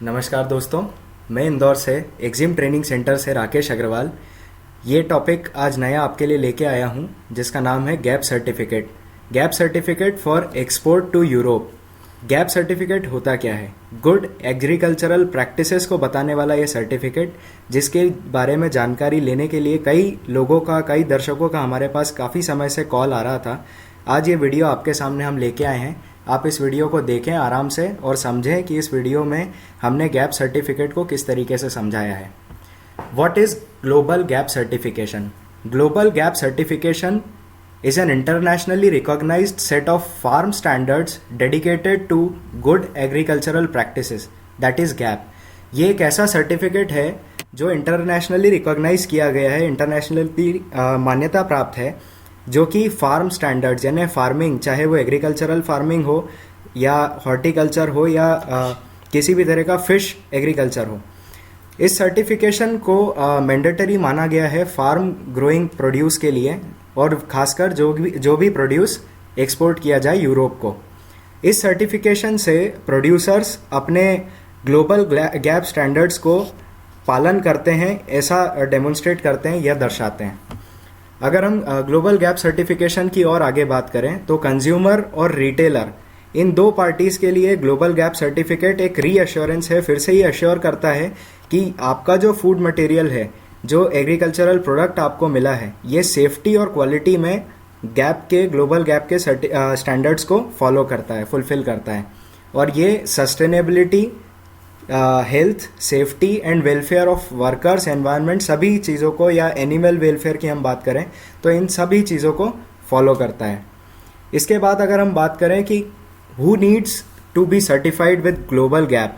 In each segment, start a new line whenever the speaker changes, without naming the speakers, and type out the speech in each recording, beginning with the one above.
नमस्कार दोस्तों, मैं इंदौर से एक्जिम ट्रेनिंग सेंटर से राकेश अग्रवाल। ये टॉपिक आज नया आपके लिए लेके आया हूँ जिसका नाम है GAP certificate. GAP certificate for export to Europe. GAP certificate होता क्या है? गुड एग्रीकल्चरल प्रैक्टिसेस को बताने वाला ये सर्टिफिकेट, जिसके बारे में जानकारी लेने के लिए कई लोगों का, कई दर्शकों का हमारे पास काफ़ी समय से कॉल आ रहा था। आज ये वीडियो आपके सामने हम लेके आए हैं। आप इस वीडियो को देखें आराम से और समझें कि इस वीडियो में हमने गैप सर्टिफिकेट को किस तरीके से समझाया है। What is Global Gap Certification? Global Gap Certification is an internationally recognized set of farm standards dedicated to good agricultural practices, that is GAP. ये एक ऐसा सर्टिफिकेट है जो इंटरनेशनली रिकॉग्नाइज किया गया है, इंटरनेशनली मान्यता प्राप्त है, जो कि फार्म स्टैंडर्ड्स यानी फार्मिंग, चाहे वो एग्रीकल्चरल फार्मिंग हो या हॉर्टिकल्चर हो या किसी भी तरह का फिश एग्रीकल्चर हो, इस सर्टिफिकेशन को मैंडेटरी माना गया है फार्म ग्रोइंग प्रोड्यूस के लिए, और खासकर जो भी प्रोड्यूस एक्सपोर्ट किया जाए यूरोप को। इस सर्टिफिकेशन से प्रोड्यूसर्स अपने ग्लोबल गैप स्टैंडर्ड्स को पालन करते हैं, ऐसा डेमोन्स्ट्रेट करते हैं या दर्शाते हैं। अगर हम ग्लोबल गैप सर्टिफिकेशन की और आगे बात करें तो कंज्यूमर और रिटेलर, इन दो पार्टीज के लिए ग्लोबल गैप सर्टिफिकेट एक रीअश्योरेंस है। फिर से ये अश्योर करता है कि आपका जो फूड मटेरियल है, जो एग्रीकल्चरल प्रोडक्ट आपको मिला है, ये सेफ्टी और क्वालिटी में गैप के, ग्लोबल गैप के स्टैंडर्ड्स को फॉलो करता है, फुलफिल करता है। और ये sustainability, health, safety and welfare of workers, environment, सभी चीज़ों को, या एनिमल वेलफेयर की हम बात करें तो इन सभी चीज़ों को फॉलो करता है। इसके बाद अगर हम बात करें कि who needs to be certified with global GAP,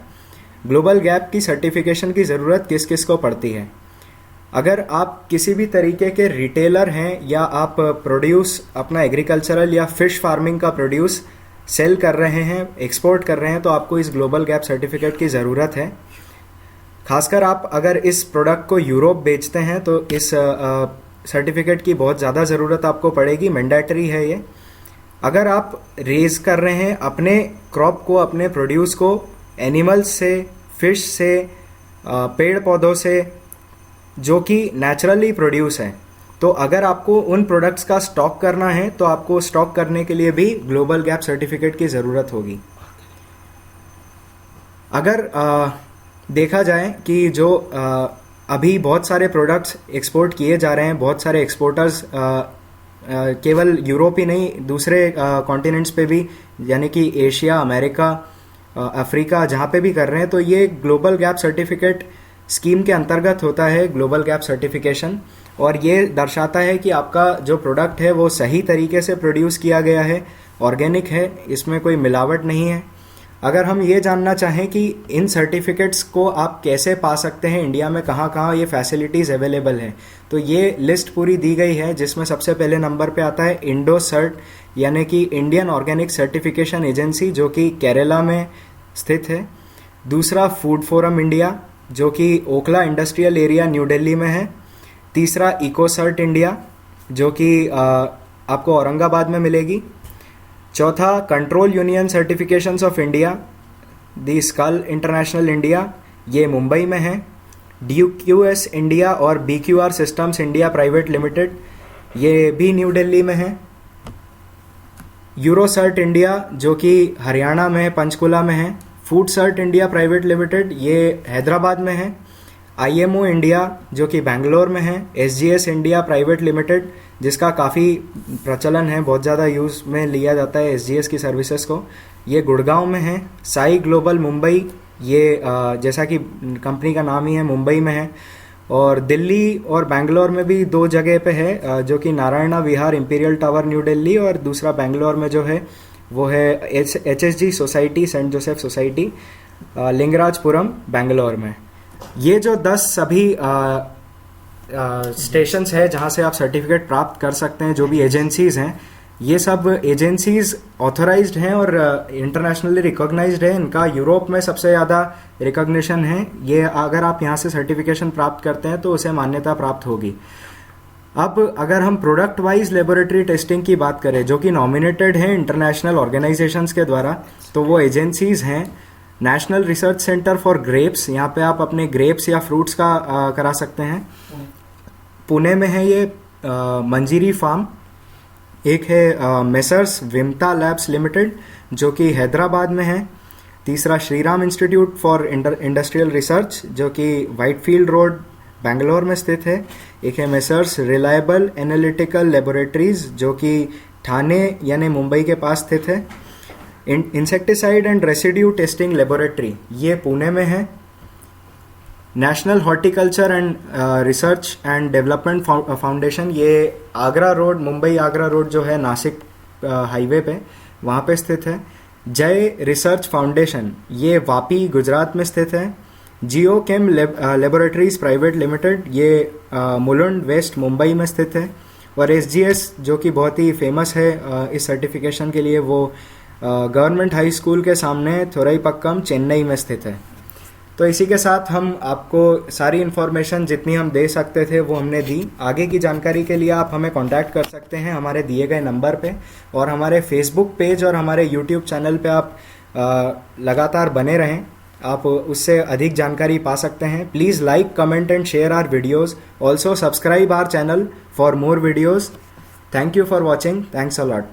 global GAP की सर्टिफिकेशन की ज़रूरत किस किस को पड़ती है? अगर आप किसी भी तरीके के रिटेलर हैं या आप प्रोड्यूस अपना एग्रीकल्चरल या फिश फार्मिंग का प्रोड्यूस सेल कर रहे हैं, एक्सपोर्ट कर रहे हैं, तो आपको इस ग्लोबल गैप सर्टिफिकेट की ज़रूरत है। खासकर आप अगर इस प्रोडक्ट को यूरोप बेचते हैं तो इस सर्टिफिकेट की बहुत ज़्यादा ज़रूरत आपको पड़ेगी, मैंडेटरी है ये। अगर आप रेज कर रहे हैं अपने क्रॉप को, अपने प्रोड्यूस को एनिमल्स से, फिश से, पेड़ पौधों से, जो कि नेचुरली प्रोड्यूस है, तो अगर आपको उन प्रोडक्ट्स का स्टॉक करना है तो आपको स्टॉक करने के लिए भी ग्लोबल गैप सर्टिफिकेट की ज़रूरत होगी। अगर देखा जाए कि जो अभी बहुत सारे प्रोडक्ट्स एक्सपोर्ट किए जा रहे हैं, बहुत सारे एक्सपोर्टर्स केवल यूरोप ही नहीं, दूसरे कॉन्टिनेंट्स पे भी, यानी कि एशिया, अमेरिका, अफ्रीका, जहाँ पे भी कर रहे हैं, तो ये ग्लोबल गैप सर्टिफिकेट स्कीम के अंतर्गत होता है ग्लोबल गैप सर्टिफिकेशन। और ये दर्शाता है कि आपका जो प्रोडक्ट है वो सही तरीके से प्रोड्यूस किया गया है, ऑर्गेनिक है, इसमें कोई मिलावट नहीं है। अगर हम ये जानना चाहें कि इन सर्टिफिकेट्स को आप कैसे पा सकते हैं, इंडिया में कहाँ कहाँ ये फैसिलिटीज़ अवेलेबल हैं, तो ये लिस्ट पूरी दी गई है, जिसमें सबसे पहले नंबर पे आता है इंडो सर्ट, यानी कि इंडियन ऑर्गेनिक सर्टिफिकेशन एजेंसी, जो कि केरला में स्थित है। दूसरा फूड फोरम इंडिया, जो कि Okhla industrial area new Delhi में है। तीसरा इको सर्ट इंडिया, जो कि आपको औरंगाबाद में मिलेगी। चौथा control union certifications of India, the Skal international India, ये मुंबई में है। DQS इंडिया और BQR systems India private limited, ये भी न्यू दिल्ली में है। यूरो सर्ट इंडिया, जो कि हरियाणा में, पंचकुला में है। Food cert India private limited, ये हैदराबाद में है। IMO इंडिया, जो कि बेंगलोर में है। SGS इंडिया प्राइवेट लिमिटेड, जिसका काफ़ी प्रचलन है, बहुत ज़्यादा यूज़ में लिया जाता है SGS की सर्विसेज को, ये गुड़गांव में है। साई ग्लोबल मुंबई, ये जैसा कि कंपनी का नाम ही है, मुंबई में है। और दिल्ली और बेंगलोर में भी दो जगह पे है, जो कि Narayana Vihar imperial tower new Delhi, और दूसरा बेंगलोर में जो है वो है HSG society, saint Joseph society, Lingarajapuram, Bangalore में। ये जो 10 सभी स्टेशंस है जहाँ से आप सर्टिफिकेट प्राप्त कर सकते हैं, जो भी एजेंसीज़ हैं, ये सब एजेंसीज़ ऑथराइज्ड हैं और इंटरनेशनली रिकॉग्नाइज्ड है। इनका यूरोप में सबसे ज़्यादा रिकॉग्निशन है। ये अगर आप यहाँ से सर्टिफिकेशन प्राप्त करते हैं तो उसे मान्यता प्राप्त होगी। अब अगर हम प्रोडक्ट वाइज लेबोरेटरी टेस्टिंग की बात करें, जो कि नॉमिनेटेड है इंटरनेशनल ऑर्गेनाइजेशंस के द्वारा, तो वो एजेंसीज़ हैं national research centre for grapes, यहाँ पे आप अपने ग्रेप्स या फ्रूट्स का करा सकते हैं। पुणे में है ये मंजीरी फार्म। एक है मेसर्स विमता लैब्स लिमिटेड जो कि हैदराबाद में है। तीसरा Shriram institute for industrial research जो कि वाइटफील्ड रोड बेंगलोर में स्थित है। एक है मेसर्स रिलायबल एनालिटिकल लेबोरेटरीज जो कि ठाणे यानी मुंबई के पास स्थित है। Insecticide and residue testing laboratory ये पुणे में है। National horticulture and research and development foundation ये आगरा रोड, मुंबई आगरा रोड जो है नासिक हाईवे पे, वहाँ पे स्थित है। जय रिसर्च फाउंडेशन ये वापी गुजरात में स्थित है। जियो केम लेबोरेटरीज प्राइवेट लिमिटेड ये मुलुंड वेस्ट मुंबई में स्थित है। और एसजीएस जो कि बहुत ही फेमस है इस सर्टिफिकेशन के लिए, वो गवर्नमेंट हाई स्कूल के सामने थोरईपक्कम चेन्नई में स्थित है। तो इसी के साथ हम आपको सारी इन्फॉर्मेशन जितनी हम दे सकते थे वो हमने दी। आगे की जानकारी के लिए आप हमें कांटेक्ट कर सकते हैं हमारे दिए गए नंबर पे, और हमारे फेसबुक पेज और हमारे यूट्यूब चैनल पे आप लगातार बने रहें, आप उससे अधिक जानकारी पा सकते हैं। Please like, comment and share our videos. Also subscribe our channel for more videos. Thank you for watching. Thanks a lot.